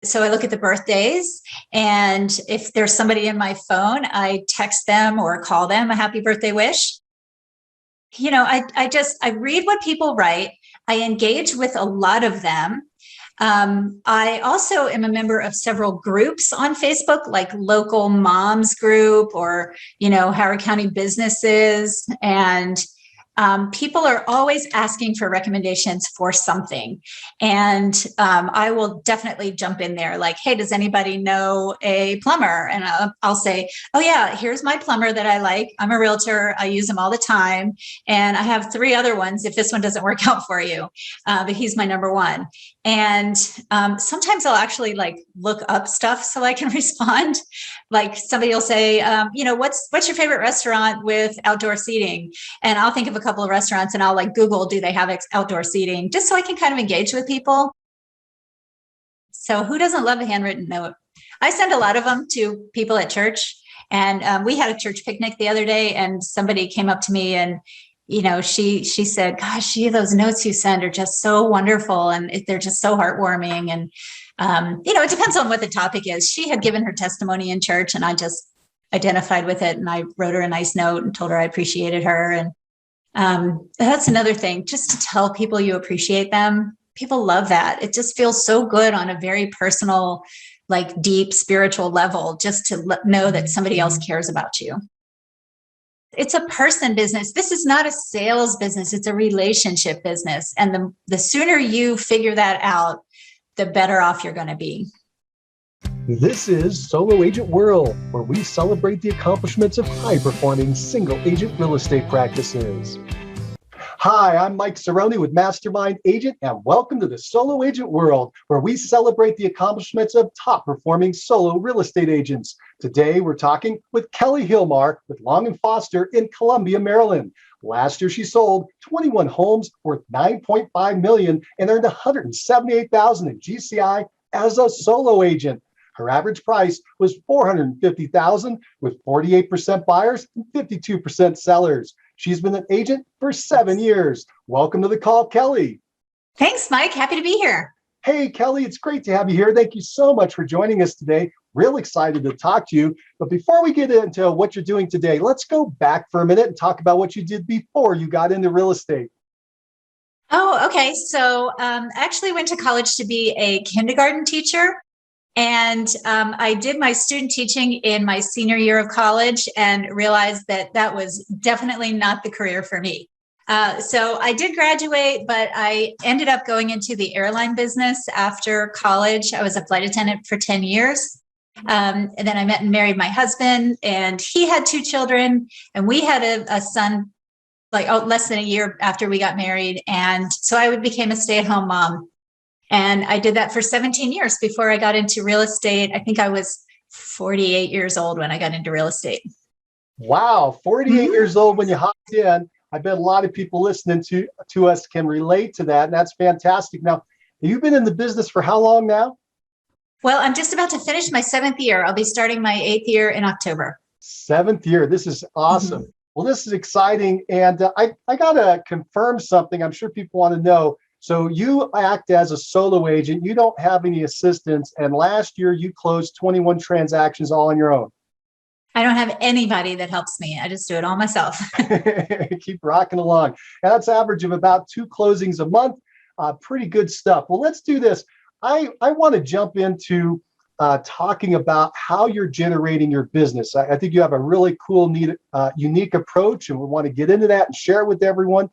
So I look at the birthdays, and if there's somebody in my phone, I text them or call them a happy birthday wish. I read what people write. I engage with a lot of them. I also am a member of several groups on Facebook, like local moms group or, Howard County businesses. And people are always asking for recommendations for something. And I will definitely jump in there like, hey, does anybody know a plumber? And I'll say, oh, yeah, here's my plumber that I like. I'm a realtor. I use him all the time. And I have 3 other ones if this one doesn't work out for you. But he's my number one. And sometimes I'll actually look up stuff so I can respond. Like somebody will say, what's your favorite restaurant with outdoor seating? And I'll think of a couple of restaurants and I'll Google, do they have outdoor seating? Just so I can kind of engage with people. So who doesn't love a handwritten note? I send a lot of them to people at church. And we had a church picnic the other day, and somebody came up to me and she said, gosh, those notes you send are just so wonderful. And they're just so heartwarming. And, it depends on what the topic is. She had given her testimony in church, and I just identified with it. And I wrote her a nice note and told her I appreciated her. And that's another thing, just to tell people you appreciate them. People love that. It just feels so good on a very personal, deep spiritual level, just to know that somebody else cares about you. It's a person business. This is not a sales business. It's a relationship business. And the sooner you figure that out, the better off you're going to be. This is Solo Agent World, where we celebrate the accomplishments of high-performing single agent real estate practices. Hi, I'm Mike Cerrone with Mastermind Agent, and welcome to the Solo Agent World, where we celebrate the accomplishments of top-performing solo real estate agents. Today, we're talking with Kelly Hilmar with Long & Foster in Columbia, Maryland. Last year, she sold 21 homes worth $9.5 million and earned $178,000 in GCI as a solo agent. Her average price was $450,000 with 48% buyers and 52% sellers. She's been an agent for 7 years. Welcome to the call, Kelly. Thanks, Mike. Happy to be here. Hey, Kelly, it's great to have you here. Thank you so much for joining us today. Real excited to talk to you. But before we get into what you're doing today, let's go back for a minute and talk about what you did before you got into real estate. Oh, okay. So I actually went to college to be a kindergarten teacher. And I did my student teaching in my senior year of college and realized that was definitely not the career for me. So I did graduate, but I ended up going into the airline business after college. I was a flight attendant for 10 years. And then I met and married my husband, and he had 2 children, and we had a son less than a year after we got married. And so I became a stay-at-home mom. And I did that for 17 years before I got into real estate. I think I was 48 years old when I got into real estate. Wow, 48 years old when you hopped in. I bet a lot of people listening to us can relate to that, and that's fantastic. Now, you've been in the business for how long now? Well, I'm just about to finish my 7th year. I'll be starting my 8th year in October. 7th year. This is awesome. Mm-hmm. Well, this is exciting. And I got to confirm something I'm sure people want to know. So you act as a solo agent. You don't have any assistants. And last year you closed 21 transactions all on your own. I don't have anybody that helps me. I just do it all myself. Keep rocking along. And that's average of about 2 closings a month. Pretty good stuff. Well, let's do this. I want to jump into talking about how you're generating your business. I think you have a really cool, neat, unique approach, and we want to get into that and share it with everyone.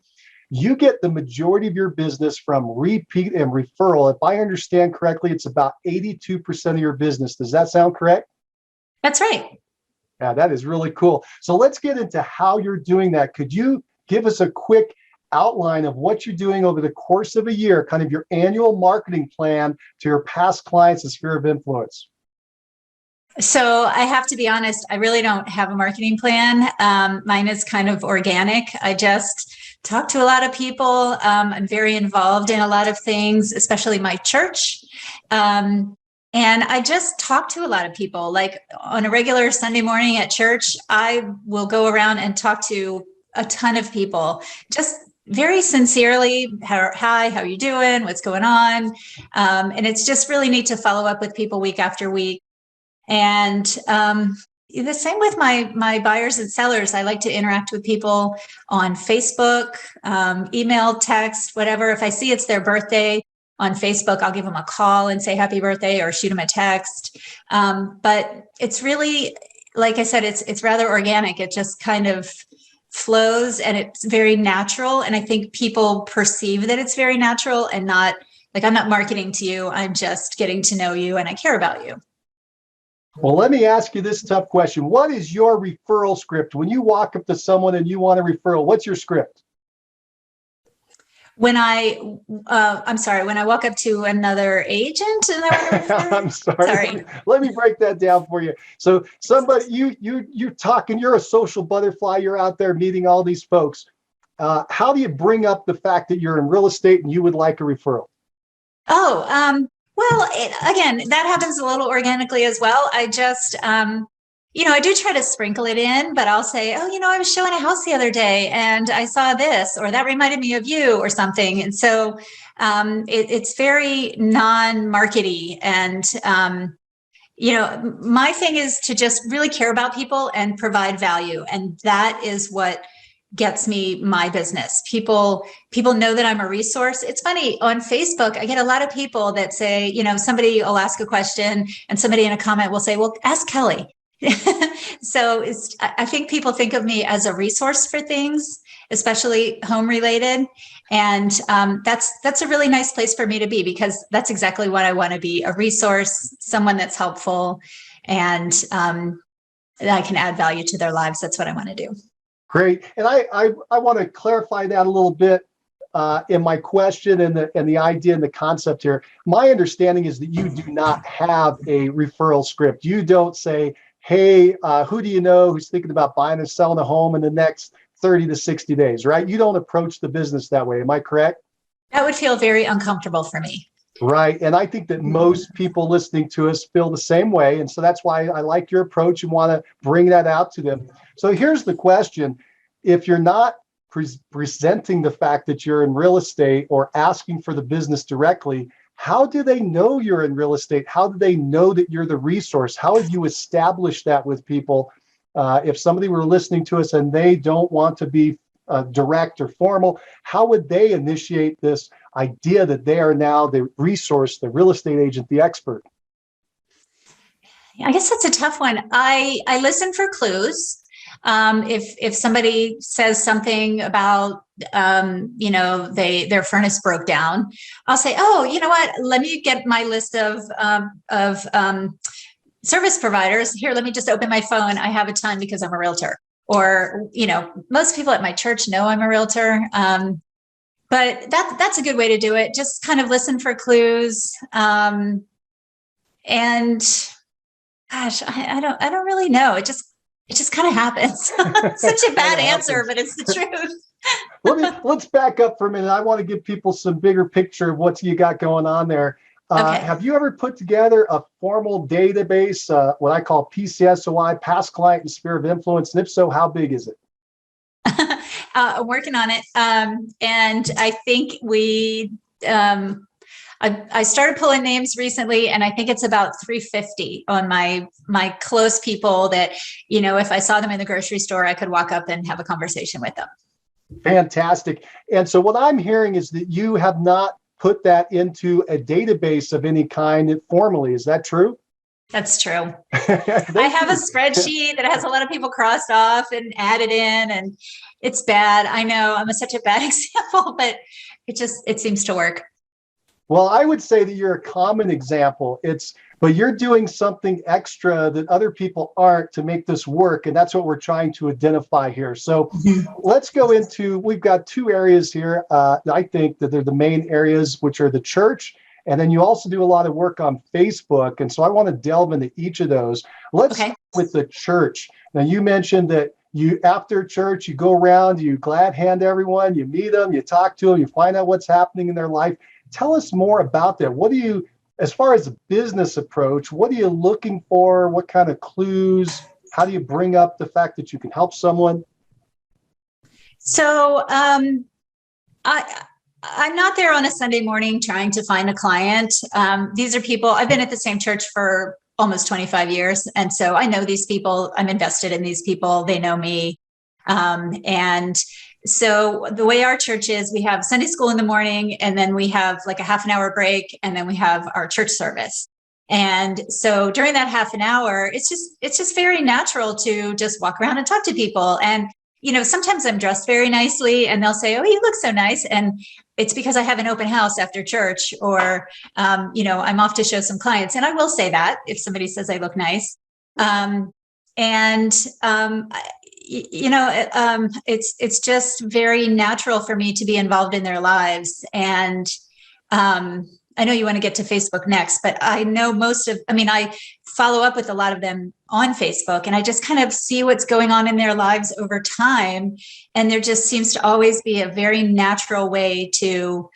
You get the majority of your business from repeat and referral. If I understand correctly, it's about 82% of your business. Does that sound correct? That's right. Yeah, that is really cool. So let's get into how you're doing that. Could you give us a quick outline of what you're doing over the course of a year, kind of your annual marketing plan to your past clients and sphere of influence? So I have to be honest, I really don't have a marketing plan. Mine is kind of organic. I just talk to a lot of people. I'm very involved in a lot of things, especially my church. And I just talk to a lot of people. Like on a regular Sunday morning at church, I will go around and talk to a ton of people, just very sincerely, hi, how are you doing? What's going on? And it's just really neat to follow up with people week after week. And the same with my buyers and sellers. I like to interact with people on Facebook, email, text, whatever. If I see it's their birthday on Facebook, I'll give them a call and say happy birthday or shoot them a text. But it's really, like I said, it's rather organic. It just kind of flows and it's very natural. And I think people perceive that it's very natural and not like, I'm not marketing to you. I'm just getting to know you and I care about you. Well, let me ask you this tough question. What is your referral script? When you walk up to someone and you want a referral, what's your script? When I'm sorry, when I walk up to another agent and I'm sorry. Let me break that down for you. So somebody, you're talking, you're a social butterfly, you're out there meeting all these folks. How do you bring up the fact that you're in real estate and you would like a referral? Well, again, that happens a little organically as well. I just, I do try to sprinkle it in, but I'll say, oh, I was showing a house the other day and I saw this, or that reminded me of you or something. And so it's very non-markety. And, my thing is to just really care about people and provide value. And that is what gets me my business. People know that I'm a resource. It's funny, on Facebook, I get a lot of people that say, somebody will ask a question and somebody in a comment will say, well, ask Kelly. So I think people think of me as a resource for things, especially home related. And that's a really nice place for me to be, because that's exactly what I want to be, a resource, someone that's helpful and that I can add value to their lives. That's what I want to do. Great. And I want to clarify that a little bit in my question and the idea and the concept here. My understanding is that you do not have a referral script. You don't say, hey, who do you know who's thinking about buying and selling a home in the next 30 to 60 days, right? You don't approach the business that way. Am I correct? That would feel very uncomfortable for me. Right. And I think that most people listening to us feel the same way. And so that's why I like your approach and want to bring that out to them. So here's the question. If you're not presenting the fact that you're in real estate or asking for the business directly, how do they know you're in real estate? How do they know that you're the resource? How have you established that with people? If somebody were listening to us and they don't want to be direct or formal, how would they initiate this idea that they are now the resource, the real estate agent, the expert? I guess that's a tough one. I listen for clues. If somebody says something about, their furnace broke down, I'll say, oh, you know what? Let me get my list of service providers here. Let me just open my phone. I have a ton because I'm a realtor. Or, most people at my church know I'm a realtor. But that's a good way to do it. Just kind of listen for clues. And gosh, I don't really know. It just kind of happens. Such a bad answer, but it's the truth. Let's back up for a minute. I want to give people some bigger picture of what you got going on there. Okay. Have you ever put together a formal database, what I call PCSOI, past client and sphere of influence? And if so, how big is it? I'm working on it. And I think I started pulling names recently, and I think it's about 350 on my close people that, if I saw them in the grocery store, I could walk up and have a conversation with them. Fantastic. And so what I'm hearing is that you have not put that into a database of any kind formally. Is that true? That's true. I have a spreadsheet that has a lot of people crossed off and added in, and it's bad. I know I'm such a bad example, but it seems to work. Well, I would say that you're a common example. But you're doing something extra that other people aren't to make this work. And that's what we're trying to identify here. So let's go into, we've got two areas here. I think that they're the main areas, which are the church. And then you also do a lot of work on Facebook. And so I want to delve into each of those. Let's start with the church. Now, you mentioned that after church, you go around, you glad hand everyone, you meet them, you talk to them, you find out what's happening in their life. Tell us more about that. What do you, as far as a business approach, what are you looking for? What kind of clues? How do you bring up the fact that you can help someone? So I'm not there on a Sunday morning trying to find a client. These are people, I've been at the same church for almost 25 years. And so I know these people, I'm invested in these people, they know me. And so the way our church is, we have Sunday school in the morning, and then we have like a half an hour break, and then we have our church service. And so during that half an hour, it's just very natural to just walk around and talk to people. And, sometimes I'm dressed very nicely and they'll say, "Oh, you look so nice." And it's because I have an open house after church, or, I'm off to show some clients. And I will say that if somebody says I look nice. It's just very natural for me to be involved in their lives. And I know you want to get to Facebook next, but I know I follow up with a lot of them on Facebook, and I just kind of see what's going on in their lives over time. And there just seems to always be a very natural way to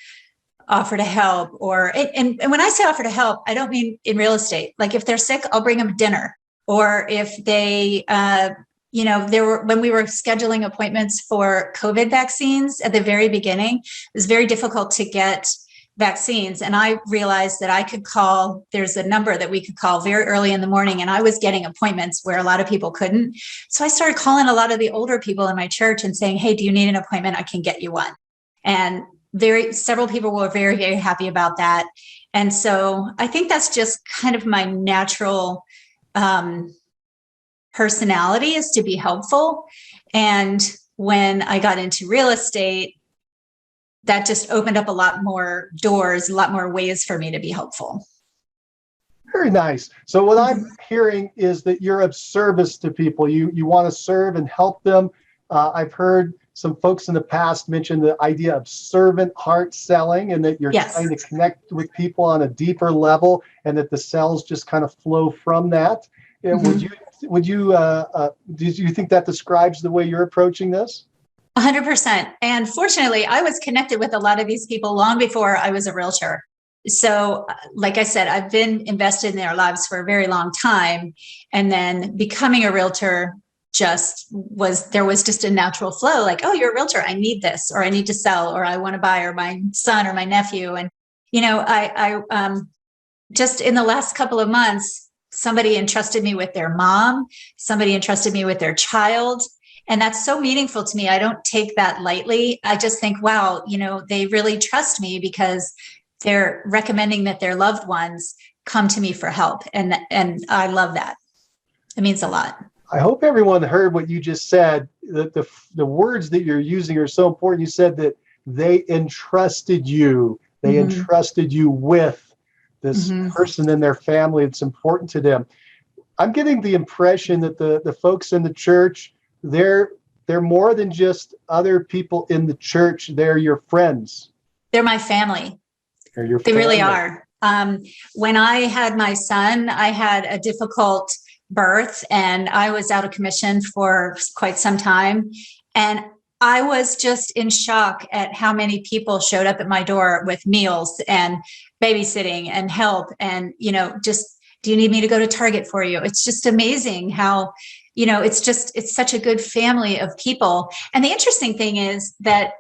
offer to help. And when I say offer to help, I don't mean in real estate. Like if they're sick, I'll bring them dinner. Or if they, when we were scheduling appointments for COVID vaccines at the very beginning, it was very difficult to get vaccines. And I realized that I could call, there's a number that we could call very early in the morning. And I was getting appointments where a lot of people couldn't. So I started calling a lot of the older people in my church and saying, "Hey, do you need an appointment? I can get you one." And several people were very, very happy about that. And so I think that's just kind of my natural personality, is to be helpful. And when I got into real estate, that just opened up a lot more doors, a lot more ways for me to be helpful. Very nice. So what I'm hearing is that you're of service to people. You want to serve and help them. I've heard some folks in the past mention the idea of servant heart selling, and that you're trying to connect with people on a deeper level, and that the sales just kind of flow from that. Did you think that describes the way you're approaching this? 100%. And fortunately, I was connected with a lot of these people long before I was a realtor. So like I said, I've been invested in their lives for a very long time. And then becoming a realtor there was just a natural flow, like, "Oh, you're a realtor. I need this, or I need to sell, or I want to buy, or my son or my nephew." And, I just in the last couple of months, somebody entrusted me with their mom, somebody entrusted me with their child. And that's so meaningful to me. I don't take that lightly. I just think, wow, they really trust me because they're recommending that their loved ones come to me for help. And I love that. It means a lot. I hope everyone heard what you just said. The words that you're using are so important. You said that they entrusted you. They entrusted you with this person in their family. It's important to them. I'm getting the impression that the folks in the church, they're more than just other people in the church. They're your friends. They're my family. They're your They family. really are. When I had my son, I had a difficult birth, and I was out of commission for quite some time. And I was just in shock at how many people showed up at my door with meals and babysitting and help. And, just, "Do you need me to go to Target for you?" It's just amazing how, it's such a good family of people. And the interesting thing is that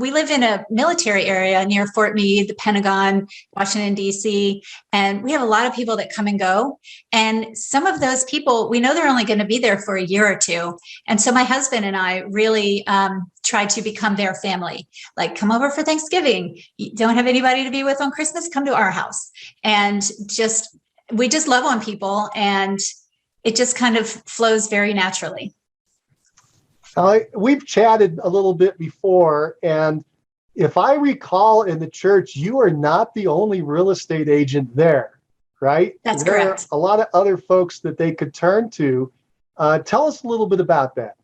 we live in a military area near Fort Meade, the Pentagon, Washington, D.C., and we have a lot of people that come and go. And some of those people, we know they're only going to be there for a year or two. And so my husband and I really try to become their family. Like, come over for Thanksgiving. You don't have anybody to be with on Christmas? Come to our house. And we just love on people, and it just kind of flows very naturally. We've chatted a little bit before, and if I recall, in the church, you are not the only real estate agent there, right? That's there correct. Are a lot of other folks that they could turn to. Tell us a little bit about that.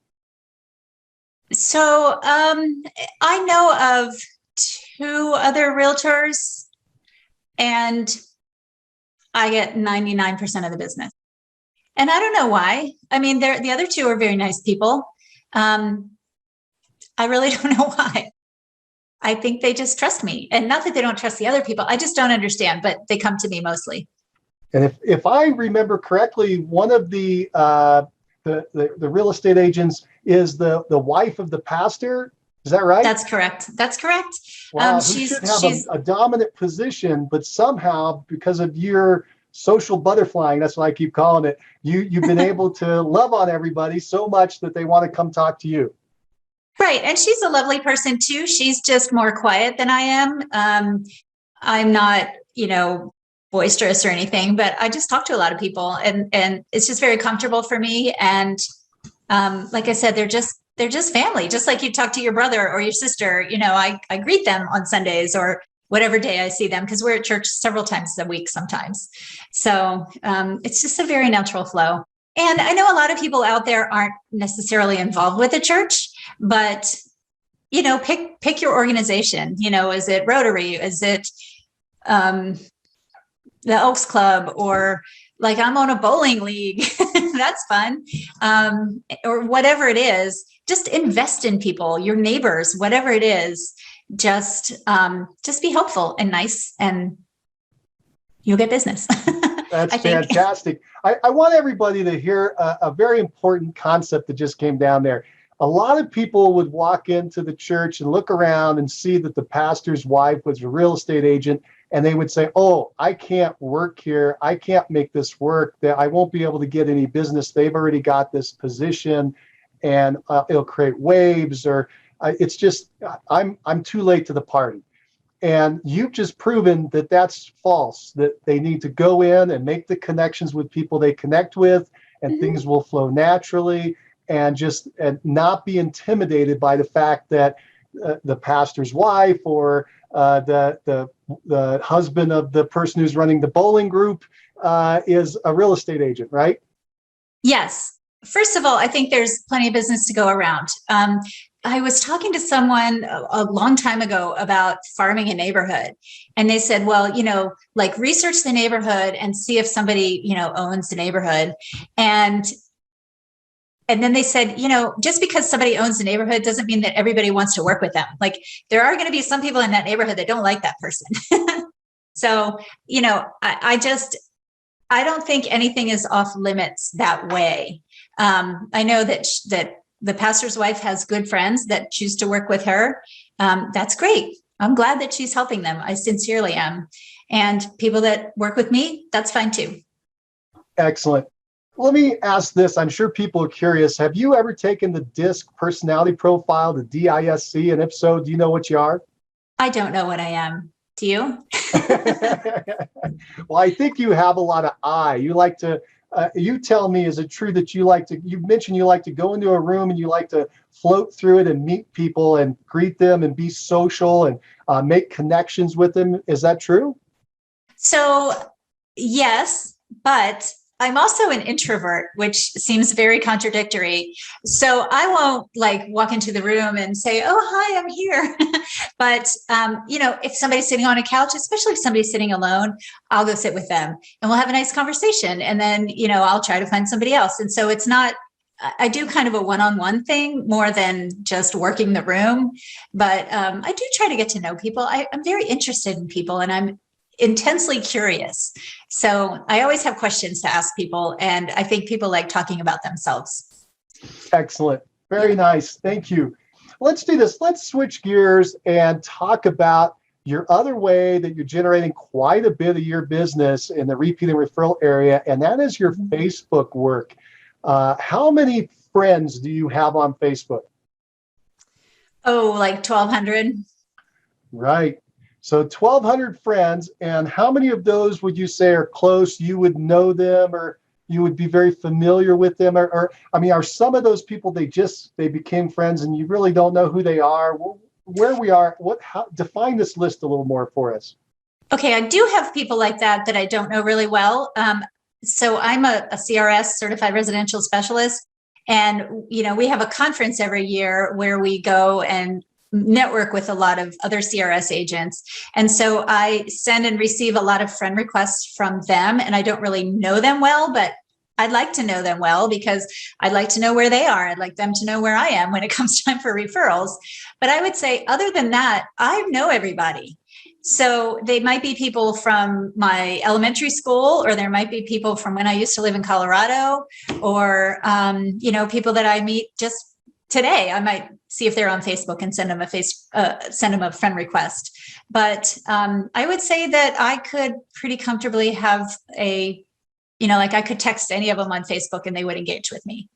So I know of 2 other realtors, and I get 99% of the business. And I don't know why. I mean, the other 2 are very nice people. I really don't know why. I think they just trust me, and not that they don't trust the other people. I just don't understand, but they come to me mostly. And if I remember correctly, one of the real estate agents is the wife of the pastor. Is that right? That's correct. That's correct. Wow, who should have a dominant position, but somehow because of your social butterflying, that's what I keep calling it, you've been able to love on everybody so much that they want to come talk to you. Right. And she's a lovely person too. She's just more quiet than I am. I'm not, boisterous or anything, but I just talk to a lot of people, and it's just very comfortable for me. And like I said, they're just family, just like you talk to your brother or your sister. I greet them on Sundays or whatever day I see them, because we're at church several times a week sometimes. So it's just a very natural flow. And I know a lot of people out there aren't necessarily involved with the church, but pick your organization. Is it Rotary? Is it the Elks Club? Or like I'm on a bowling league. That's fun. Or whatever it is, just invest in people, your neighbors, whatever it is. Just be helpful and nice, and you'll get business. That's fantastic. I want everybody to hear a very important concept that just came down there. A lot of people would walk into the church and look around and see that the pastor's wife was a real estate agent, and they would say, oh, I can't work here. I can't make this work. That I won't be able to get any business. They've already got this position, and it'll create waves, or it's just, I'm too late to the party. And you've just proven that that's false, that they need to go in and make the connections with people they connect with, and things will flow naturally, and not be intimidated by the fact that the pastor's wife or the husband of the person who's running the bowling group is a real estate agent, right? Yes. First of all, I think there's plenty of business to go around. I was talking to someone a long time ago about farming a neighborhood, and they said, well, like research the neighborhood and see if somebody, owns the neighborhood. And then they said, just because somebody owns the neighborhood doesn't mean that everybody wants to work with them. Like there are going to be some people in that neighborhood that don't like that person. So, I don't think anything is off limits that way. I know that the pastor's wife has good friends that choose to work with her. That's great. I'm glad that she's helping them. I sincerely am. And people that work with me, that's fine too. Excellent. Let me ask this. I'm sure people are curious. Have you ever taken the DISC personality profile, the DISC? And if so, do you know what you are? I don't know what I am. Do you? Well, I think you have a lot of I. You like to, you tell me, is it true that you mentioned you like to go into a room and you like to float through it and meet people and greet them and be social and make connections with them. Is that true? So, yes, but I'm also an introvert, which seems very contradictory. So I won't like walk into the room and say, oh, hi, I'm here. But, if somebody's sitting on a couch, especially if somebody's sitting alone, I'll go sit with them and we'll have a nice conversation. And then, I'll try to find somebody else. And so it's not, I do kind of a one-on-one thing more than just working the room. But I do try to get to know people. I'm very interested in people, and I'm intensely curious. So I always have questions to ask people, and I think people like talking about themselves. Excellent. Very nice. Thank you. Let's do this. Let's switch gears and talk about your other way that you're generating quite a bit of your business in the repeat and referral area, and that is your Facebook work. How many friends do you have on Facebook? Oh, like 1,200. Right. So 1,200 friends, and how many of those would you say are close? You would know them, or you would be very familiar with them, or are some of those people they became friends and you really don't know who they are? Where we are? Define this list a little more for us. Okay, I do have people like that I don't know really well. So I'm a CRS, certified residential specialist, and we have a conference every year where we go and network with a lot of other CRS agents. And so I send and receive a lot of friend requests from them, and I don't really know them well, but I'd like to know them well because I'd like to know where they are. I'd like them to know where I am when it comes time for referrals. But I would say, other than that, I know everybody. So they might be people from my elementary school, or there might be people from when I used to live in Colorado, or, people that I meet just today I might see if they're on Facebook and send them a friend request. But I would say that I could pretty comfortably have like I could text any of them on Facebook and they would engage with me.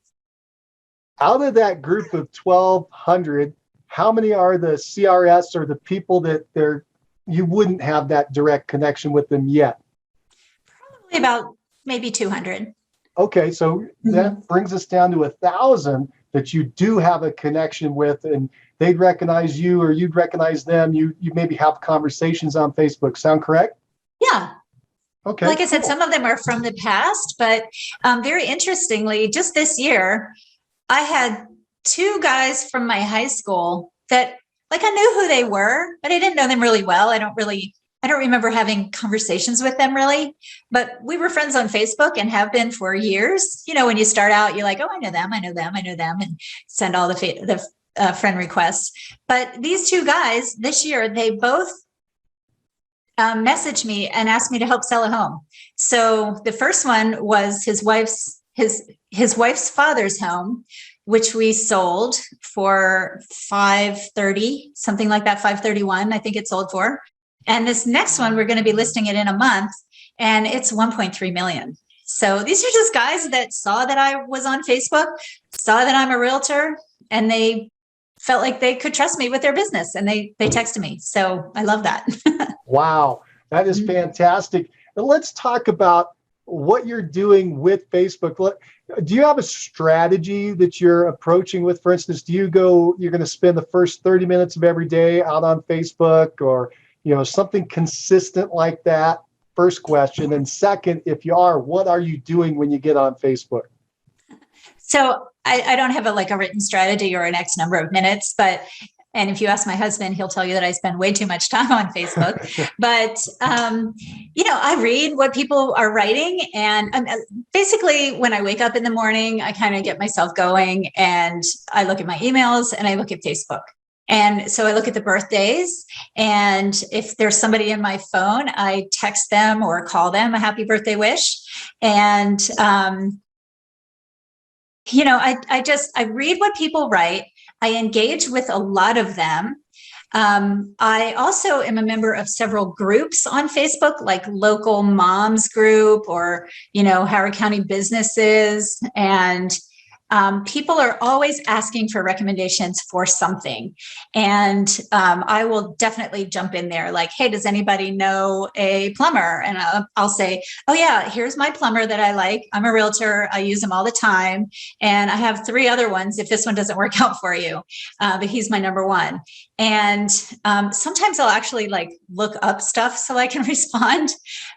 Out of that group of 1,200, how many are the CRS or the people that you wouldn't have that direct connection with them yet? Probably about maybe 200. Okay, so that brings us down to 1,000 that you do have a connection with, and they'd recognize you or you'd recognize them. You maybe have conversations on Facebook. Sound correct? Yeah. Okay. Like I said, some of them are from the past, but very interestingly, just this year, I had 2 guys from my high school that like I knew who they were, but I didn't know them really well. I don't remember having conversations with them really, but we were friends on Facebook and have been for years. You know, when you start out, you're like, oh, I know them, and send all the friend requests. But these 2 guys this year, they both messaged me and asked me to help sell a home. So the first one was his wife's father's home, which we sold for $530, something like that, $531, I think it sold for. And this next one, we're going to be listing it in a month, and it's 1.3 million. So these are just guys that saw that I was on Facebook, saw that I'm a realtor, and they felt like they could trust me with their business, and they texted me. So I love that. Wow, that is fantastic. And let's talk about what you're doing with Facebook. Do you have a strategy that you're approaching with? For instance, you're going to spend the first 30 minutes of every day out on Facebook, or something consistent like that? First question. And second, if you are, what are you doing when you get on Facebook? So I don't have a written strategy or an X number of minutes, and if you ask my husband, he'll tell you that I spend way too much time on Facebook. But, I read what people are writing. And basically, when I wake up in the morning, I kind of get myself going and I look at my emails and I look at Facebook. And so I look at the birthdays, and if there's somebody in my phone, I text them or call them a happy birthday wish. And, I read what people write. I engage with a lot of them. I also am a member of several groups on Facebook, like local moms group or, Howard County businesses. And people are always asking for recommendations for something. And I will definitely jump in there like, hey, does anybody know a plumber? And I'll say, oh yeah, here's my plumber that I like. I'm a realtor. I use him all the time. And I have 3 other ones if this one doesn't work out for you. But he's my number one. And sometimes I'll actually look up stuff so I can respond.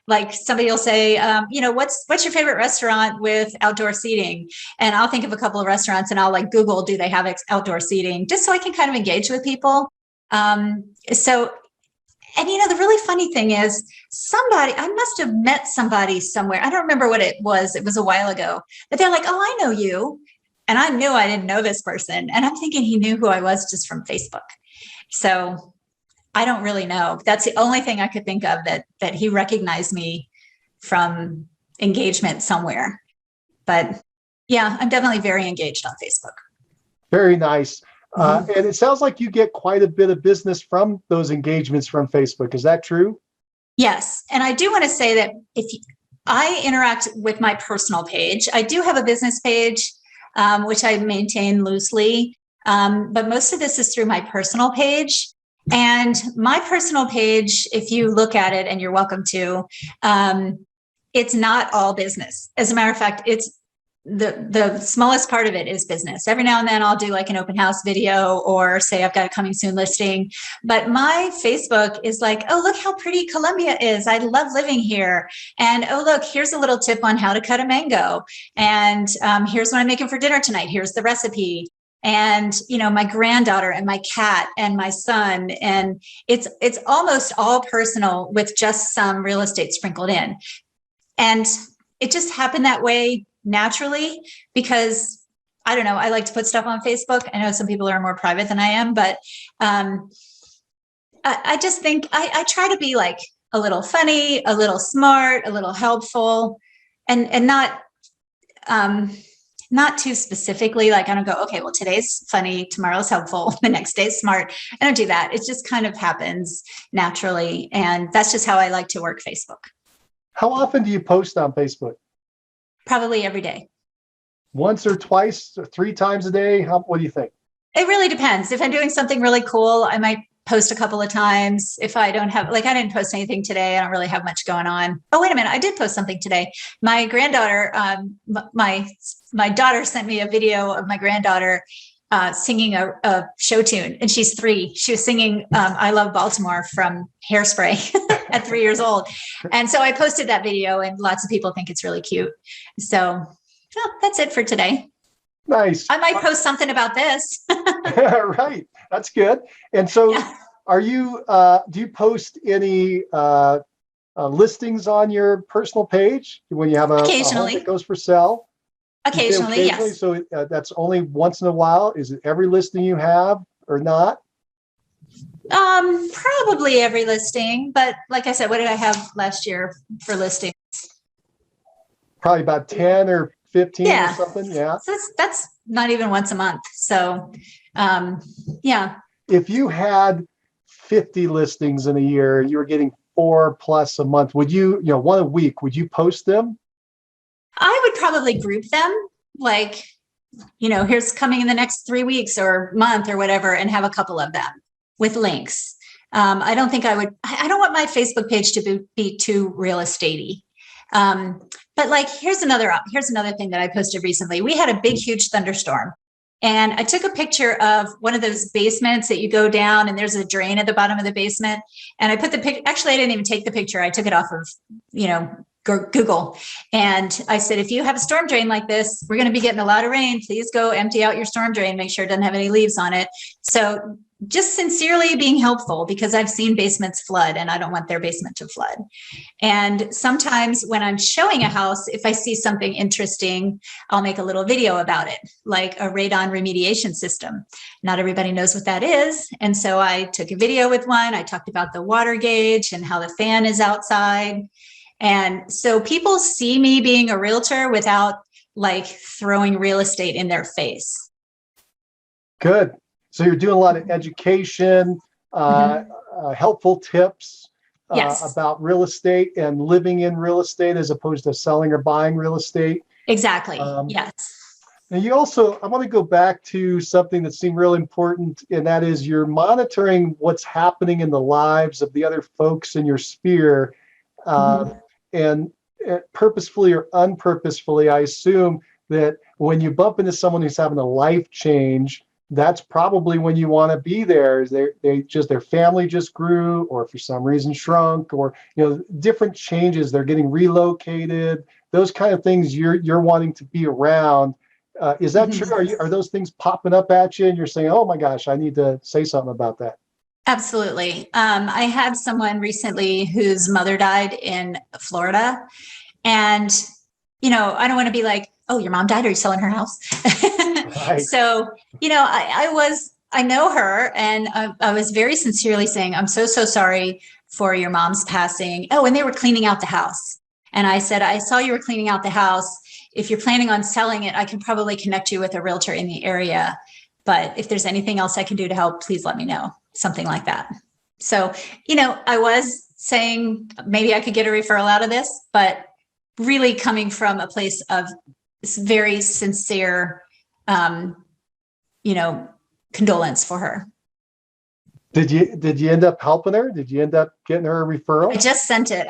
Like somebody will say, what's your favorite restaurant with outdoor seating? And I'll think of a couple of restaurants and I'll Google, do they have outdoor seating? Just so I can kind of engage with people. The really funny thing is I must have met somebody somewhere. I don't remember what it was. It was a while ago, but they're like, oh, I know you. And I knew I didn't know this person. And I'm thinking he knew who I was just from Facebook. So I don't really know. That's the only thing I could think of that he recognized me from engagement somewhere. But yeah, I'm definitely very engaged on Facebook. Very nice. And it sounds like you get quite a bit of business from those engagements from Facebook. Is that true? Yes. And I do want to say that I interact with my personal page. I do have a business page, which I maintain loosely. But most of this is through my personal page. And my personal page, if you look at it, and you're welcome to, it's not all business. As a matter of fact, it's the smallest part of it is business. Every now and then I'll do an open house video or say I've got a coming soon listing. But my Facebook is like, oh, look how pretty Columbia is. I love living here. And oh, look, here's a little tip on how to cut a mango. And here's what I'm making for dinner tonight. Here's the recipe. And, my granddaughter and my cat and my son. And it's almost all personal with just some real estate sprinkled in. And it just happened that way naturally because I don't know, I like to put stuff on Facebook. I know some people are more private than I am, but I just think I try to be a little funny, a little smart, a little helpful, and not not too specifically. Like I don't go, okay, well, today's funny, tomorrow's helpful, the next day's smart. I don't do that. It just kind of happens naturally. And that's just how I like to work Facebook. How often do you post on Facebook? Probably every day. Once or twice, or 3 times a day? What do you think? It really depends. If I'm doing something really cool, I might post a couple of times. If I don't have, like, I didn't post anything today. I don't really have much going on. Oh, wait a minute. I did post something today. My granddaughter, my daughter sent me a video of my granddaughter singing a show tune, and she's 3. She was singing I Love Baltimore from Hairspray at 3 years old. And so I posted that video, and lots of people think it's really cute. So well, that's it for today. Nice. I might post something about this. Right. That's good. And so Yeah. are you, do you post any listings on your personal page when you have a home Occasionally. that goes for sale? You say Occasionally, yes. So that's only once in a while. Is it every listing you have or not? Probably every listing, but like I said, what did I have last year for listings? Probably about 10 or 15 Yeah. or something. Yeah. So that's not even once a month. So, yeah. If you had 50 listings in a year, you were getting 4+ a month, would you, one a week, would you post them? I would probably group them like, here's coming in the next 3 weeks or month or whatever, and have a couple of them with links. I don't think I don't want my Facebook page to be too real estate-y. But like, here's another thing that I posted recently. We had a big, huge thunderstorm, and I took a picture of one of those basements that you go down and there's a drain at the bottom of the basement. And I put the picture, actually, I didn't even take the picture. I took it off of, Google. And I said, if you have a storm drain like this, we're going to be getting a lot of rain. Please go empty out your storm drain. Make sure it doesn't have any leaves on it. So just sincerely being helpful, because I've seen basements flood and I don't want their basement to flood. And sometimes when I'm showing a house, if I see something interesting, I'll make a little video about it, like a radon remediation system. Not everybody knows what that is. And so I took a video with one. I talked about the water gauge and how the fan is outside. And so people see me being a realtor without like throwing real estate in their face. Good. So you're doing a lot of education, helpful tips Yes. about real estate and living in real estate as opposed to selling or buying real estate. Exactly. Yes. And you also, I want to go back to something that seemed real important, and that is you're monitoring what's happening in the lives of the other folks in your sphere. And purposefully or unpurposefully, I assume that when you bump into someone who's having a life change, that's probably when you want to be there. Their family just grew, or for some reason shrunk, or different changes. They're getting relocated. Those kind of things you're wanting to be around. Is that true? Are those things popping up at you, and you're saying, "Oh my gosh, I need to say something about that"? Absolutely. I had someone recently whose mother died in Florida, and I don't want to be like, "Oh, your mom died. Are you selling her house?" Right. So, I know her, and I was very sincerely saying, "I'm so sorry for your mom's passing." Oh, and they were cleaning out the house. And I said, "I saw you were cleaning out the house. If you're planning on selling it, I can probably connect you with a realtor in the area. But if there's anything else I can do to help, please let me know." Something like that. So, I was saying maybe I could get a referral out of this, but really coming from a place of very sincere, condolence for her. Did you end up helping her? Did you end up getting her a referral? I just sent it.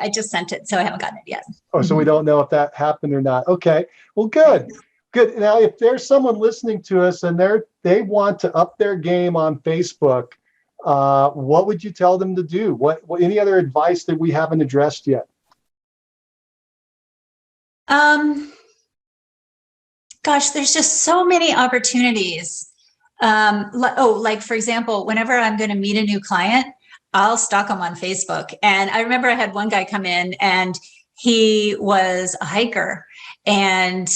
So I haven't gotten it yet. Oh, so we don't know if that happened or not. Okay. Well, good. Good. Now, if there's someone listening to us and they want to up their game on Facebook, what would you tell them to do? What any other advice that we haven't addressed yet? Gosh, there's just so many opportunities. Like for example, whenever I'm going to meet a new client, I'll stalk them on Facebook. And I remember I had one guy come in, and he was a hiker, and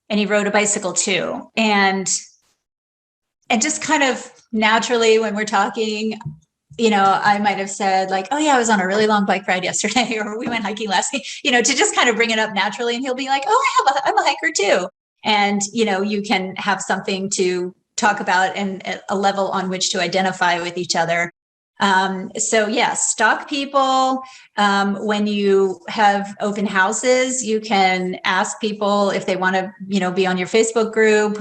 he rode a bicycle too. And just kind of naturally when we're talking, I might have said like, "Oh yeah, I was on a really long bike ride yesterday," or "We went hiking last week," to just kind of bring it up naturally. And he'll be like, "Oh, I'm a hiker too." and, you can have something to talk about and a level on which to identify with each other. So yeah, stalk people. When you have open houses, you can ask people if they want to, be on your Facebook group.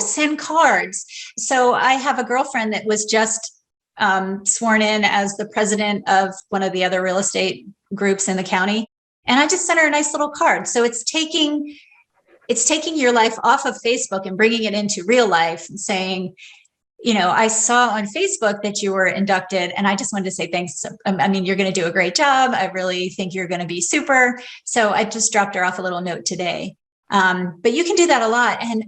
Send cards. So I have a girlfriend that was just sworn in as the president of one of the other real estate groups in the county. And I just sent her a nice little card. So it's taking your life off of Facebook and bringing it into real life and saying, I saw on Facebook that you were inducted, and I just wanted to say thanks. I mean, you're going to do a great job. I really think you're going to be super. So I just dropped her off a little note today. But you can do that a lot. And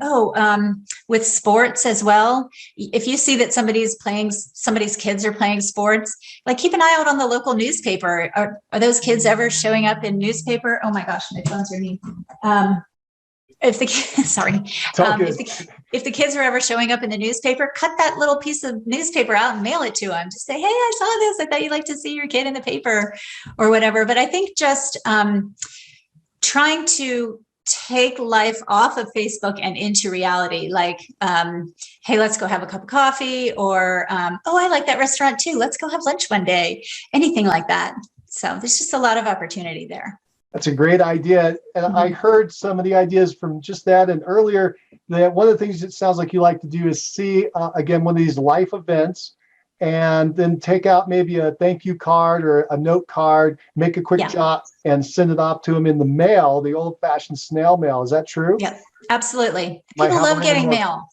with sports as well, if you see that somebody's kids are playing sports, like keep an eye out on the local newspaper. Are those kids ever showing up in newspaper? Oh my gosh, my phone's ringing. If the kids are ever showing up in the newspaper, cut that little piece of newspaper out and mail it to them. Just say, hey, I saw this. I thought you'd like to see your kid in the paper or whatever. But I think just trying to take life off of Facebook and into reality, like, hey, let's go have a cup of coffee, or, I like that restaurant too. Let's go have lunch one day, anything like that. So there's just a lot of opportunity there. That's a great idea. And I heard some of the ideas from just that. And earlier, that one of the things it sounds like you like to do is see, again, one of these life events, and then take out maybe a thank you card or a note card, make a quick jot and send it off to them in the mail, the old fashioned snail mail. Is that true? Yeah, absolutely. People love getting mail.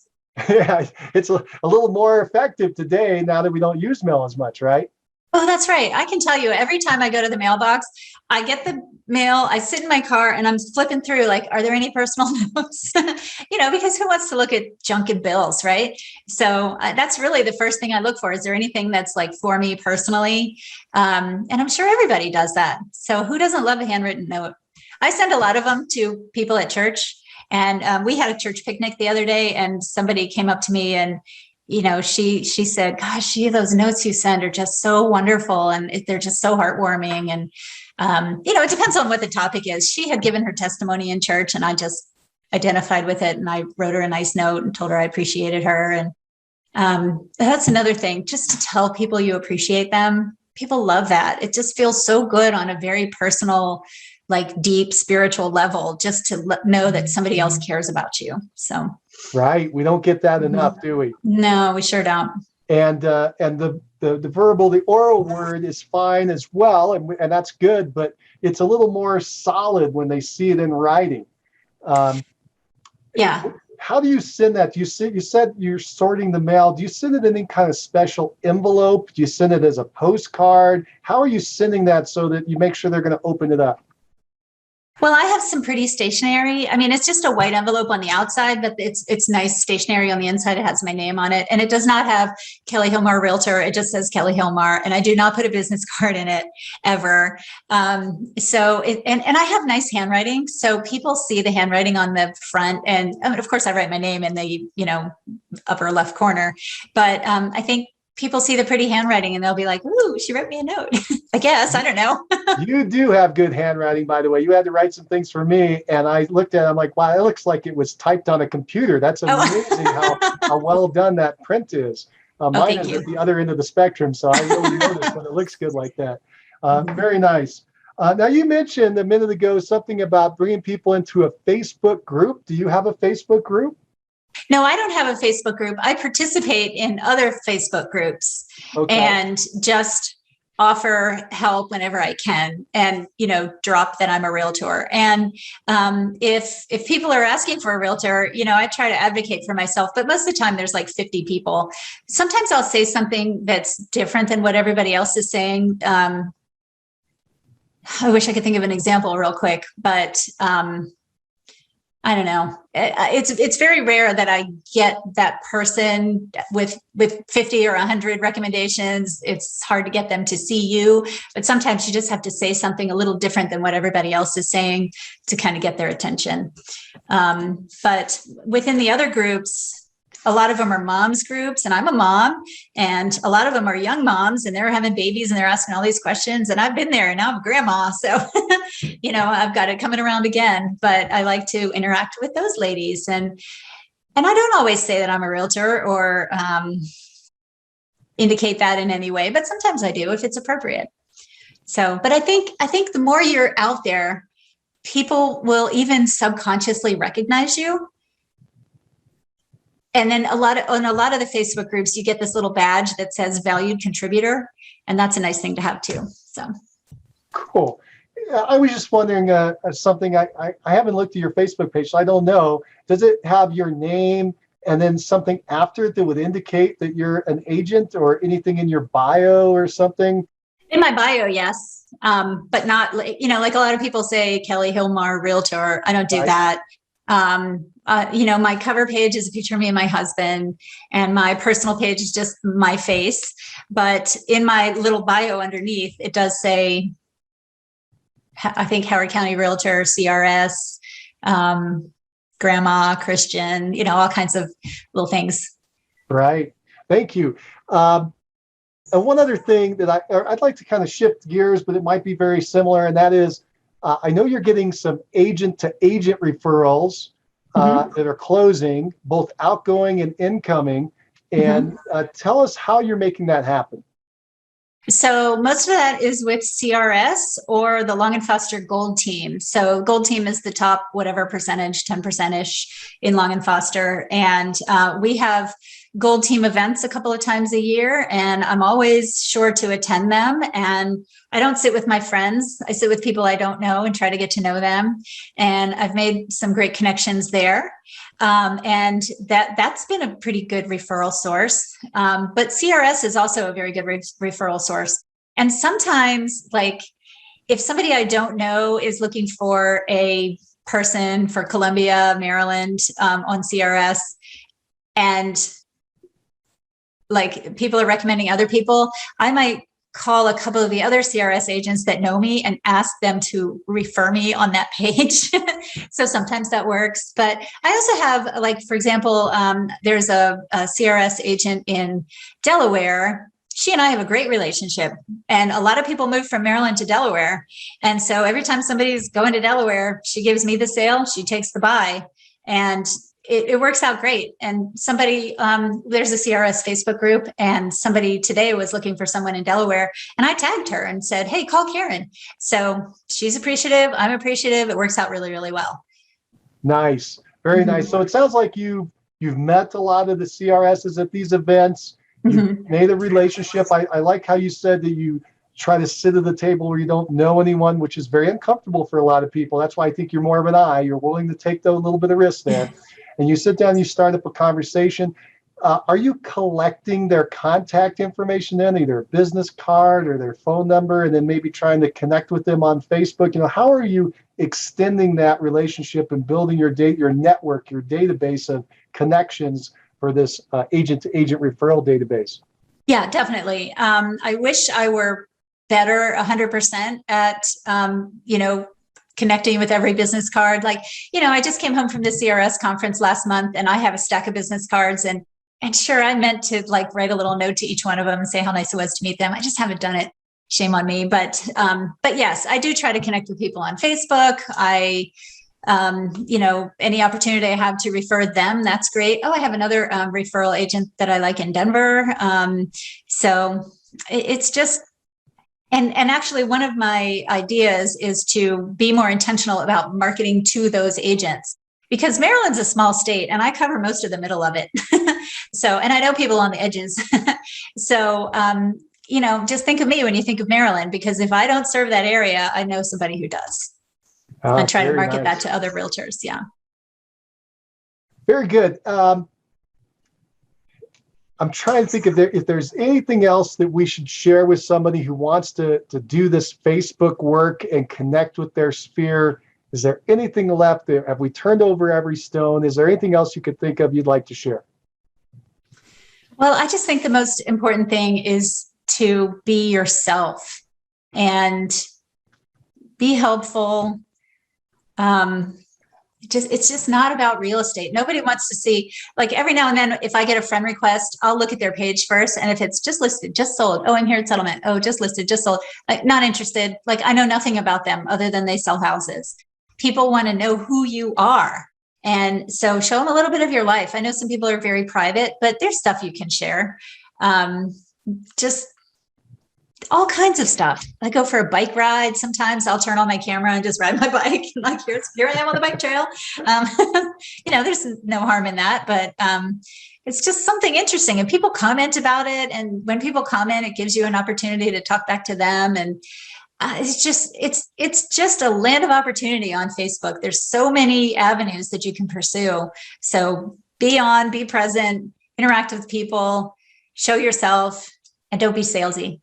Yeah, it's a little more effective today now that we don't use mail as much, right? Oh, that's right. I can tell you, every time I go to the mailbox, I get the mail, I sit in my car and I'm flipping through, like, are there any personal notes? Because who wants to look at junk and bills, right? So that's really the first thing I look for. Is there anything that's like for me personally? And I'm sure everybody does that. So who doesn't love a handwritten note? I send a lot of them to people at church. And we had a church picnic the other day, and somebody came up to me and she said, gosh, those notes you send are just so wonderful. And they're just so heartwarming. And, it depends on what the topic is. She had given her testimony in church, and I just identified with it. And I wrote her a nice note and told her I appreciated her. And that's another thing, just to tell people you appreciate them. People love that. It just feels so good on a very personal, like deep spiritual level, just to know that somebody else cares about you. So. Right. We don't get that enough, do we? No, we sure don't. And the verbal, the oral word is fine as well. And that's good, but it's a little more solid when they see it in writing. Yeah. How do you send that? You said you're sorting the mail. Do you send it in any kind of special envelope? Do you send it as a postcard? How are you sending that so that you make sure they're going to open it up? Well, I have some pretty stationery. I mean, it's just a white envelope on the outside, but it's nice stationery on the inside. It has my name on it, and it does not have Kelly Hilmar Realtor. It just says Kelly Hilmar, and I do not put a business card in it ever. And I have nice handwriting, so people see the handwriting on the front, and of course I write my name in the upper left corner. But I think people see the pretty handwriting and they'll be like, ooh, she wrote me a note. I guess, I don't know. You do have good handwriting, by the way. You had to write some things for me, and I looked at it, I'm like, wow, it looks like it was typed on a computer. That's amazing how well done that print is. Mine is at the other end of the spectrum, so I really noticed when it looks good like that. Very nice. Now, you mentioned a minute ago something about bringing people into a Facebook group. Do you have a Facebook group? No, I don't have a Facebook group. I participate in other Facebook groups and just offer help whenever I can, and drop that I'm a realtor. And if people are asking for a realtor, I try to advocate for myself, but most of the time there's like 50 people. Sometimes I'll say something that's different than what everybody else is saying. I wish I could think of an example real quick, but I don't know. It's very rare that I get that person with 50 or 100 recommendations. It's hard to get them to see you, but sometimes you just have to say something a little different than what everybody else is saying to kind of get their attention. But within the other groups, a lot of them are moms groups, and I'm a mom, and a lot of them are young moms, and they're having babies and they're asking all these questions. And I've been there, and now I'm a grandma. So, I've got it coming around again, but I like to interact with those ladies. And I don't always say that I'm a realtor or indicate that in any way, but sometimes I do if it's appropriate. So, but I think the more you're out there, people will even subconsciously recognize you. And then on a lot of the Facebook groups, you get this little badge that says valued contributor, and that's a nice thing to have too. So cool. I was just wondering something. I haven't looked at your Facebook page, so I don't know. Does it have your name and then something after it that would indicate that you're an agent, or anything in your bio or something? In my bio, yes. But not, like a lot of people say Kelly Hilmar, realtor. I don't do that. My cover page is a picture of me and my husband, and my personal page is just my face. But in my little bio underneath, it does say, I think, Howard County Realtor, CRS, grandma, Christian, all kinds of little things. Right. Thank you. And one other thing that I'd like to kind of shift gears, but it might be very similar, and that is, I know you're getting some agent-to-agent referrals that are closing, both outgoing and incoming. And tell us how you're making that happen. So most of that is with CRS or the Long and Foster Gold Team. So Gold Team is the top, whatever percentage, 10%-ish in Long and Foster. And we have Gold Team events a couple of times a year, and I'm always sure to attend them. And I don't sit with my friends. I sit with people I don't know and try to get to know them. And I've made some great connections there. And that's been a pretty good referral source. But CRS is also a very good referral source. And sometimes, like, if somebody I don't know is looking for a person for Columbia, Maryland, on CRS, and like people are recommending other people, I might call a couple of the other CRS agents that know me and ask them to refer me on that page. So sometimes that works. But I also have, like, for example, there's a CRS agent in Delaware. She and I have a great relationship, and a lot of people move from Maryland to Delaware. And so every time somebody's going to Delaware, she gives me the sale, she takes the buy, and it works out great. And somebody, there's a CRS Facebook group, and somebody today was looking for someone in Delaware, and I tagged her and said, hey, call Karen. So she's appreciative. I'm appreciative. It works out really, really well. Nice. Very nice. So it sounds like you've met a lot of the CRSs at these events. You made a relationship. I like how you said that you try to sit at the table where you don't know anyone, which is very uncomfortable for a lot of people. That's why I think you're more of an I. You're willing to take a little bit of risk there. And you sit down, you start up a conversation. Are you collecting their contact information then, either a business card or their phone number, and then maybe trying to connect with them on Facebook? How are you extending that relationship and building your network, your database of connections for this agent-to-agent referral database? Yeah, definitely. I wish I were better 100% at, connecting with every business card. Like, I just came home from the CRS conference last month, and I have a stack of business cards, and sure, I meant to write a little note to each one of them and say how nice it was to meet them. I just haven't done it. Shame on me. But yes, I do try to connect with people on Facebook. Any opportunity I have to refer them, that's great. Oh, I have another referral agent that I like in Denver. So it's just, and actually one of my ideas is to be more intentional about marketing to those agents, because Maryland's a small state and I cover most of the middle of it. So, and I know people on the edges. So, just think of me when you think of Maryland, because if I don't serve that area, I know somebody who does. And try to market that to other realtors. Yeah. Very good. I'm trying to think if there's anything else that we should share with somebody who wants to do this Facebook work and connect with their sphere. Is there anything left there? Have we turned over every stone? Is there anything else you could think of you'd like to share? Well, I just think the most important thing is to be yourself and be helpful. it's just not about real estate. Nobody wants to see, like, every now and then, if I get a friend request, I'll look at their page first. And if it's just listed, just sold, oh, I'm here at settlement. Oh, just listed, just sold, like, not interested. Like, I know nothing about them other than they sell houses. People want to know who you are. And so show them a little bit of your life. I know some people are very private, but there's stuff you can share. Just all kinds of stuff. I go for a bike ride. Sometimes I'll turn on my camera and just ride my bike. Like, here I am on the bike trail. There's no harm in that, but it's just something interesting. And people comment about it. And when people comment, it gives you an opportunity to talk back to them. And it's just a land of opportunity on Facebook. There's so many avenues that you can pursue. So be on, be present, interact with people, show yourself, and don't be salesy.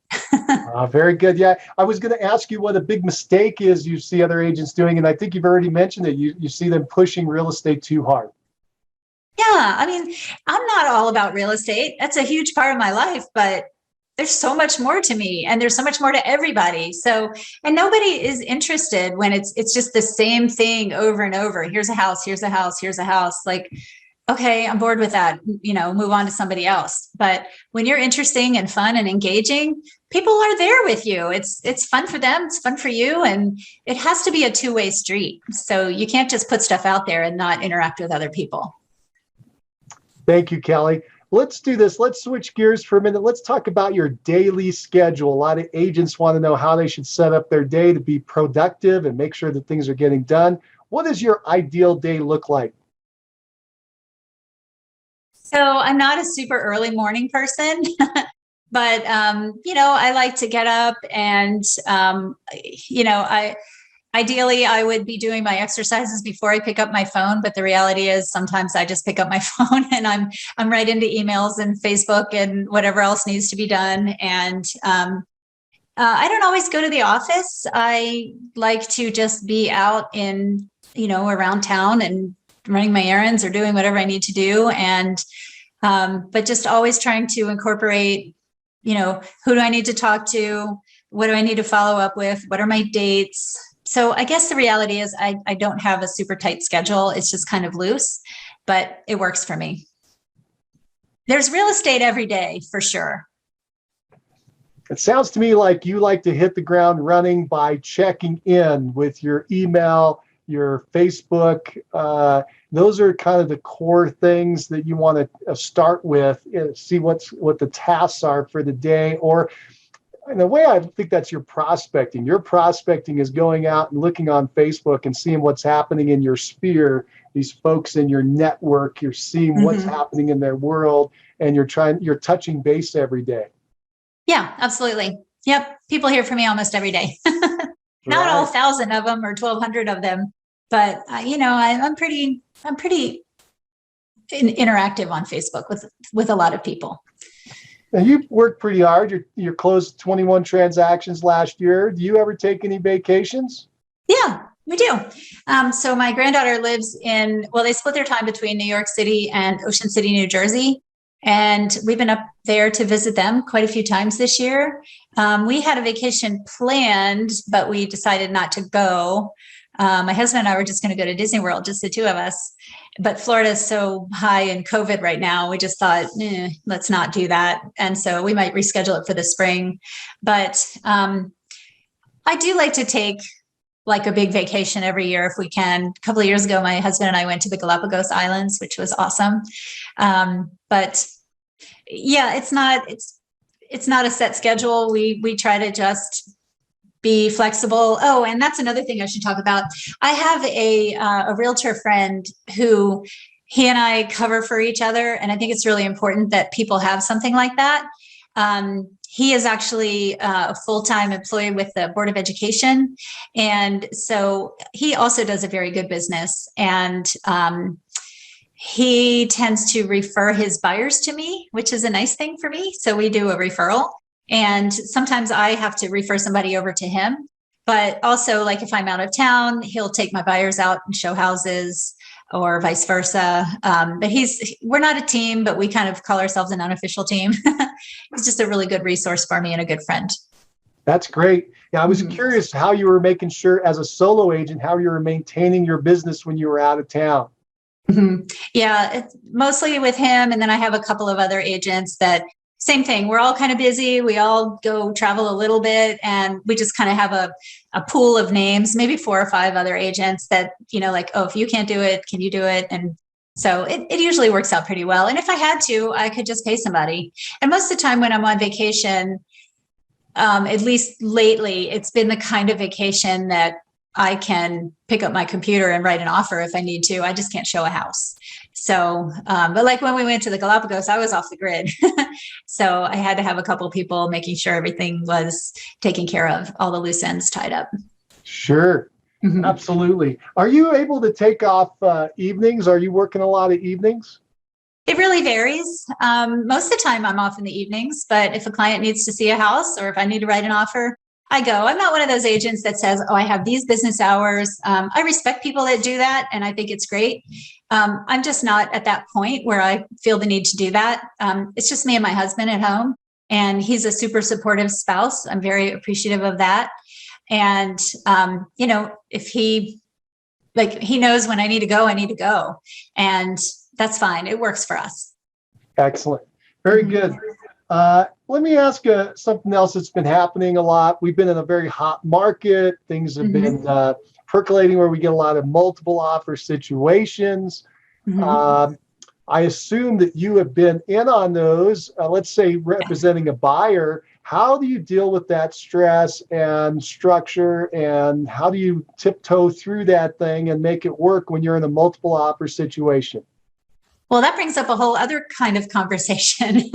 Very good. Yeah, I was going to ask you what a big mistake is you see other agents doing, and I think you've already mentioned it. You see them pushing real estate too hard. Yeah, I mean, I'm not all about real estate. That's a huge part of my life, but there's so much more to me, and there's so much more to everybody. So, and nobody is interested when it's just the same thing over and over. Here's a house, here's a house, here's a house. Like, okay, I'm bored with that, move on to somebody else. But when you're interesting and fun and engaging, people are there with you. It's fun for them, it's fun for you, and it has to be a two-way street. So you can't just put stuff out there and not interact with other people. Thank you, Kelly. Let's do this. Let's switch gears for a minute. Let's talk about your daily schedule. A lot of agents want to know how they should set up their day to be productive and make sure that things are getting done. What does your ideal day look like? So I'm not a super early morning person, but, I like to get up and, ideally I would be doing my exercises before I pick up my phone. But the reality is sometimes I just pick up my phone and I'm right into emails and Facebook and whatever else needs to be done. And, I don't always go to the office. I like to just be out in, around town and running my errands or doing whatever I need to do. And, but just always trying to incorporate, who do I need to talk to? What do I need to follow up with? What are my dates? So I guess the reality is I don't have a super tight schedule. It's just kind of loose, but it works for me. There's real estate every day for sure. It sounds to me like you like to hit the ground running by checking in with your email, your Facebook. Those are kind of the core things that you want to start with, see what the tasks are for the day. Or in a way, I think that's your prospecting. Your prospecting is going out and looking on Facebook and seeing what's happening in your sphere, these folks in your network. You're seeing what's happening in their world, and you're touching base every day. Yeah, absolutely. Yep. People hear from me almost every day. Not all 1,000 of them or 1,200 of them, but I'm pretty interactive on Facebook with a lot of people. Now, you worked pretty hard. You closed 21 transactions last year. Do you ever take any vacations? Yeah, we do. So my granddaughter lives they split their time between New York City and Ocean City, New Jersey. And we've been up there to visit them quite a few times this year. We had a vacation planned, but we decided not to go. My husband and I were just going to go to Disney World, just the two of us. But Florida is so high in COVID right now. We just thought, let's not do that. And so we might reschedule it for the spring. But I do like to take like a big vacation every year if we can. A couple of years ago, my husband and I went to the Galapagos Islands, which was awesome. But yeah, it's not a set schedule. We try to just be flexible. Oh, and that's another thing I should talk about. I have a realtor friend who he and I cover for each other. And I think it's really important that people have something like that. He is actually a full-time employee with the Board of Education. And so he also does a very good business. And he tends to refer his buyers to me, which is a nice thing for me. So we do a referral. And sometimes I have to refer somebody over to him. But also, like if I'm out of town, he'll take my buyers out and show houses, or vice versa. But we're not a team, but we kind of call ourselves an unofficial team. He's just a really good resource for me and a good friend. That's great. Yeah, I was Mhm. curious how you were making sure as a solo agent, how you were maintaining your business when you were out of town. Yeah, it's mostly with him. And then I have a couple of other agents that same thing. We're all kind of busy. We all go travel a little bit and we just kind of have a pool of names, maybe 4 or 5 other agents that, like, oh, if you can't do it, can you do it? And so it usually works out pretty well. And if I had to, I could just pay somebody. And most of the time when I'm on vacation, at least lately, it's been the kind of vacation that I can pick up my computer and write an offer if I need to. I just can't show a house. So, but like when we went to the Galapagos, I was off the grid. So I had to have a couple of people making sure everything was taken care of, all the loose ends tied up. Sure, Mhm. absolutely. Are you able to take off evenings? Are you working a lot of evenings? It really varies. Most of the time I'm off in the evenings, but if a client needs to see a house or if I need to write an offer, I go. I'm not one of those agents that says, oh, I have these business hours. I respect people that do that, and I think it's great. I'm just not at that point where I feel the need to do that. It's just me and my husband at home, and he's a super supportive spouse. I'm very appreciative of that. And, if he knows when I need to go, I need to go. And that's fine. It works for us. Excellent. Very Mhm. good. Let me ask something else that's been happening a lot. We've been in a very hot market. Things have been Mhm. percolating where we get a lot of multiple offer situations. Mhm. Um, I assume that you have been in on those, let's say representing a buyer. How do you deal with that stress and structure? And how do you tiptoe through that thing and make it work when you're in a multiple offer situation? Well, that brings up a whole other kind of conversation.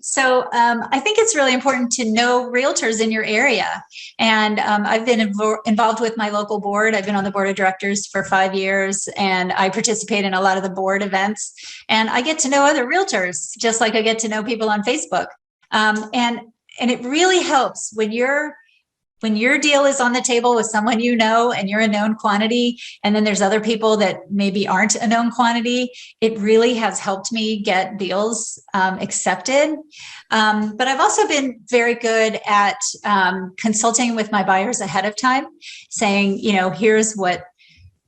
So I think it's really important to know realtors in your area. And I've been involved with my local board. I've been on the board of directors for 5 years, and I participate in a lot of the board events. And I get to know other realtors, just like I get to know people on Facebook. And it really helps when your deal is on the table with someone and you're a known quantity, and then there's other people that maybe aren't a known quantity. It really has helped me get deals accepted. But I've also been very good at consulting with my buyers ahead of time, saying, here's what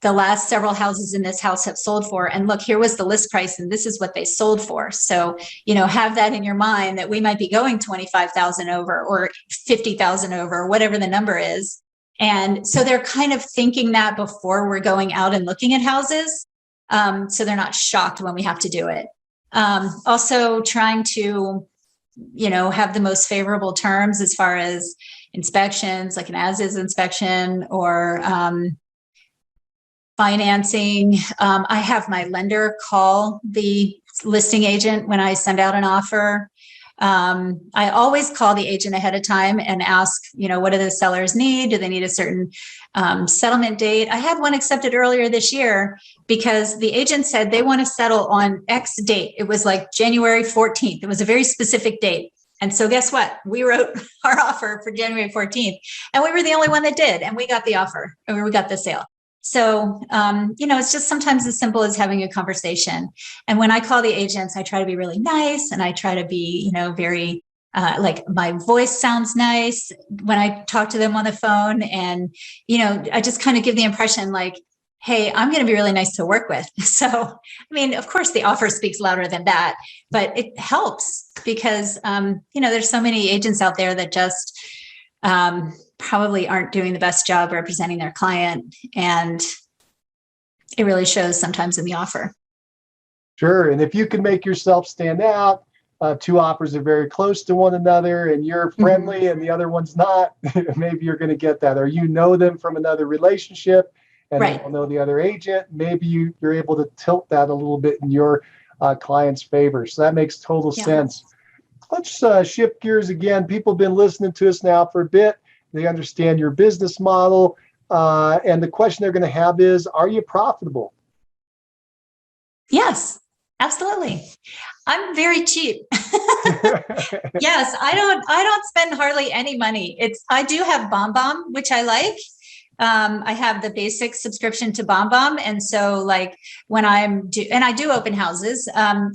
the last several houses in this house have sold for. And look, here was the list price, and this is what they sold for. So, have that in your mind that we might be going 25,000 over or 50,000 over, or whatever the number is. And so they're kind of thinking that before we're going out and looking at houses. So they're not shocked when we have to do it. Also trying to, have the most favorable terms as far as inspections, like an as-is inspection, or financing. I have my lender call the listing agent when I send out an offer. I always call the agent ahead of time and ask, what do the sellers need? Do they need a certain settlement date? I had one accepted earlier this year because the agent said they want to settle on X date. It was like January 14th. It was a very specific date. And so guess what? We wrote our offer for January 14th, and we were the only one that did. And we got the offer, or we got the sale. So, it's just sometimes as simple as having a conversation. And when I call the agents, I try to be really nice, and I try to be, very like my voice sounds nice when I talk to them on the phone. And, I just kind of give the impression like, hey, I'm going to be really nice to work with. So, I mean, of course, the offer speaks louder than that, but it helps because, there's so many agents out there that just, probably aren't doing the best job representing their client. And it really shows sometimes in the offer. Sure. And if you can make yourself stand out, two offers are very close to one another and you're Mhm. friendly and the other one's not, maybe you're going to get that. Or you know them from another relationship and they Right. don't know the other agent. Maybe you're able to tilt that a little bit in your client's favor. So that makes total Yeah. sense. Let's shift gears again. People have been listening to us now for a bit. They understand your business model. And the question they're going to have is, are you profitable? Yes, absolutely. I'm very cheap. Yes, I don't spend hardly any money. I do have Bomb Bomb, which I like. I have the basic subscription to BombBomb. And so like when and I do open houses.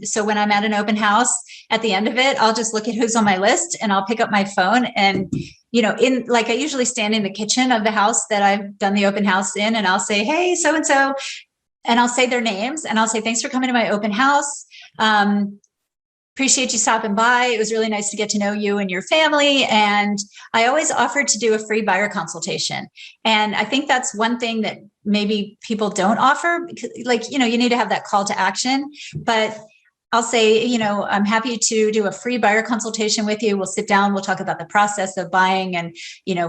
So when I'm at an open house, at the end of it, I'll just look at who's on my list and I'll pick up my phone and, I usually stand in the kitchen of the house that I've done the open house in, and I'll say, hey, so-and-so, and I'll say their names and I'll say, thanks for coming to my open house. Appreciate you stopping by. It was really nice to get to know you and your family. And I always offer to do a free buyer consultation. And I think that's one thing that maybe people don't offer, because you need to have that call to action. But I'll say, I'm happy to do a free buyer consultation with you. We'll sit down, we'll talk about the process of buying and,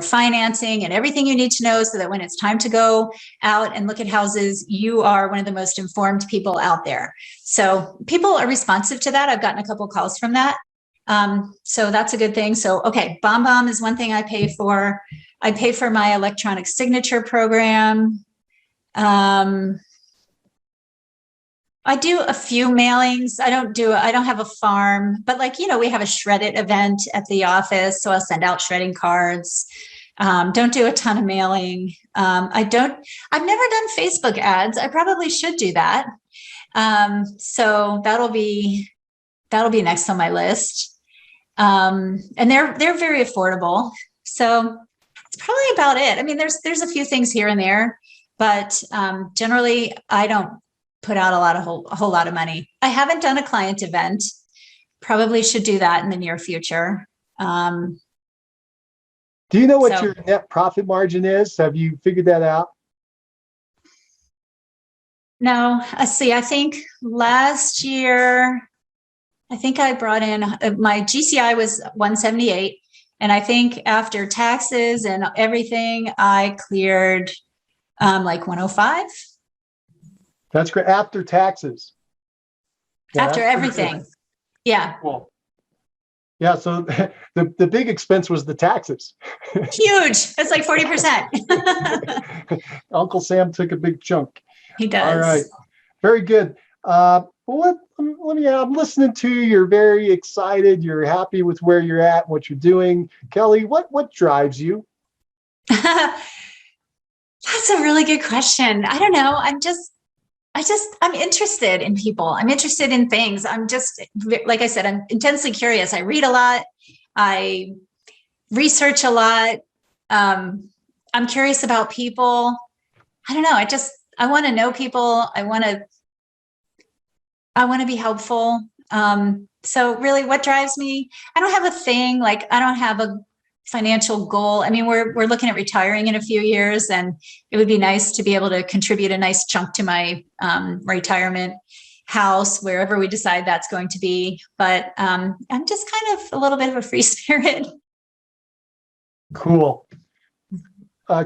financing and everything you need to know so that when it's time to go out and look at houses, you are one of the most informed people out there. So people are responsive to that. I've gotten a couple of calls from that. So that's a good thing. So, okay, BombBomb is one thing I pay for. I pay for my electronic signature program. I do a few mailings. I don't have a farm, but we have a shred it event at the office. So I'll send out shredding cards. Don't do a ton of mailing. I've never done Facebook ads. I probably should do that. So that'll be next on my list. And they're very affordable. So it's probably about it. I mean, there's a few things here and there, but generally I don't put out a whole lot of money. I haven't done a client event. Probably should do that in the near future. Do you know what your net profit margin is? Have you figured that out? No, let's see. I think last year, I brought in, my GCI was 178. And I think after taxes and everything, I cleared like 105. That's great. After taxes. Yeah, after everything. Yeah. Cool. Yeah. So the big expense was the taxes. Huge. It's like 40%. Uncle Sam took a big chunk. He does. All right. Very good. I'm listening to you. You're very excited. You're happy with where you're at, what you're doing. Kelly, what drives you? That's a really good question. I don't know. I'm interested in people. I'm interested in things. I'm just, like I said, I'm intensely curious. I read a lot. I research a lot. I'm curious about people. I don't know. I want to know people. I want to be helpful. So really what drives me, I don't have a thing. I don't have a financial goal. I mean, we're looking at retiring in a few years, and it would be nice to be able to contribute a nice chunk to my retirement house, wherever we decide that's going to be. But I'm just kind of a little bit of a free spirit. Cool.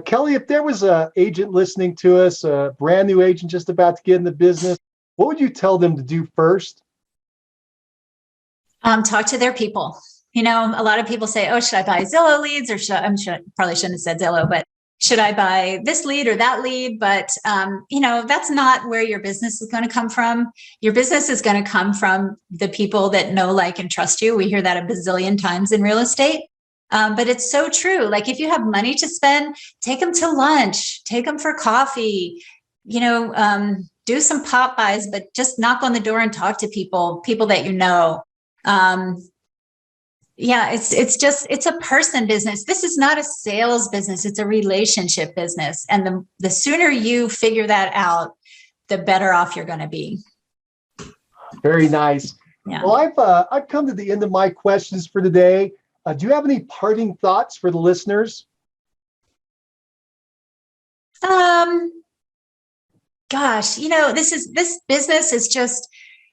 Kelly, if there was an agent listening to us, a brand new agent just about to get in the business, what would you tell them to do first? Talk to their people. A lot of people say, oh, should I buy Zillow leads, or probably shouldn't have said Zillow, but should I buy this lead or that lead? But, that's not where your business is going to come from. Your business is going to come from the people that know, like, and trust you. We hear that a bazillion times in real estate. But it's so true. Like, if you have money to spend, take them to lunch, take them for coffee, do some pop buys, but just knock on the door and talk to people that you know. It's a person business. This is not a sales business. It's a relationship business. And the sooner you figure that out, the better off you're going to be. Very nice. Yeah. Well, I've come to the end of my questions for today. Do you have any parting thoughts for the listeners? Gosh, this business is just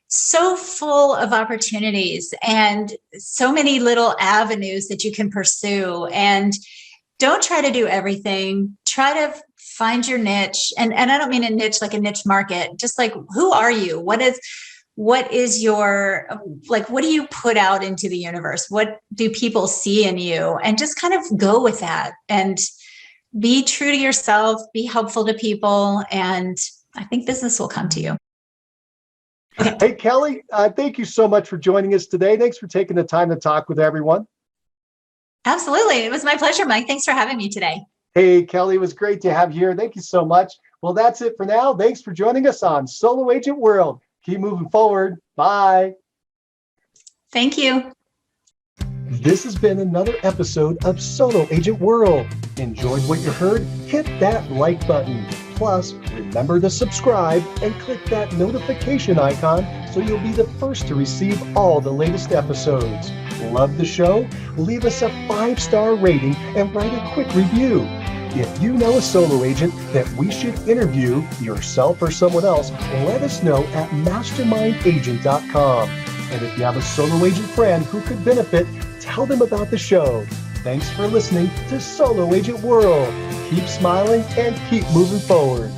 so full of opportunities and so many little avenues that you can pursue. And don't try to do everything. Try to find your niche. And I don't mean a niche like a niche market, just like, who are you? What is your, what do you put out into the universe? What do people see in you? And just kind of go with that and be true to yourself, be helpful to people. And I think business will come to you. Okay. Hey, Kelly, thank you so much for joining us today. Thanks for taking the time to talk with everyone. Absolutely. It was my pleasure, Mike. Thanks for having me today. Hey, Hey, Kelly, it was great to have you here. Thank you so much. Well, that's it for now. Thanks for joining us on Solo Agent World. Keep moving forward. Bye. Thank you. This has been another episode of Solo Agent World. Enjoyed what you heard? Hit that like button. Plus, remember to subscribe and click that notification icon so you'll be the first to receive all the latest episodes. Love the show? Leave us a 5-star rating and write a quick review. If you know a solo agent that we should interview, yourself or someone else, let us know at mastermindagent.com. And if you have a solo agent friend who could benefit, tell them about the show. Thanks for listening to Solo Agent World. Keep smiling and keep moving forward.